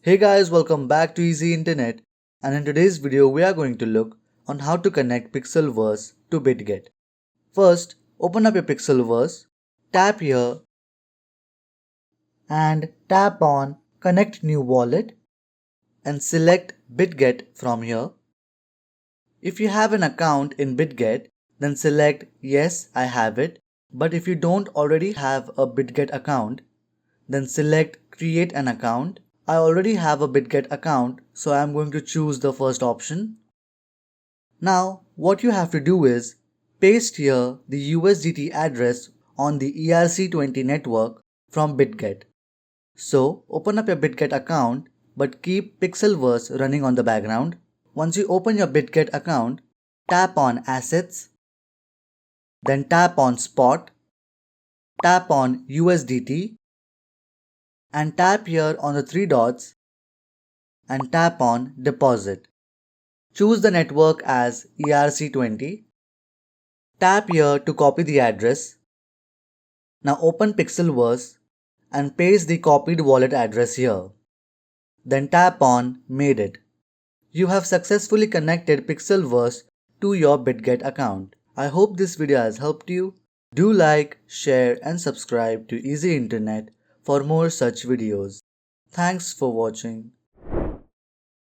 Hey guys, welcome back to Easy Internet, and in today's video we are going to look on how to connect Pixelverse to Bitget. First, open up your Pixelverse, tap here and tap on Connect New Wallet and select Bitget from here. If you have an account in Bitget, then select Yes, I have it. But if you don't already have a Bitget account, then select Create an account. I already have a Bitget account, so I am going to choose the first option. Now, what you have to do is paste here the USDT address on the ERC20 network from Bitget. So, open up your Bitget account but keep Pixelverse running on the background. Once you open your Bitget account, tap on Assets, then tap on Spot, tap on USDT, and tap here on the three dots and tap on Deposit. Choose the network as ERC20. Tap here to copy the address. Now open Pixelverse and paste the copied wallet address here. Then tap on Made It. You have successfully connected Pixelverse to your Bitget account. I hope this video has helped you. Do like, share and subscribe to Easy Internet for more such videos. Thanks for watching.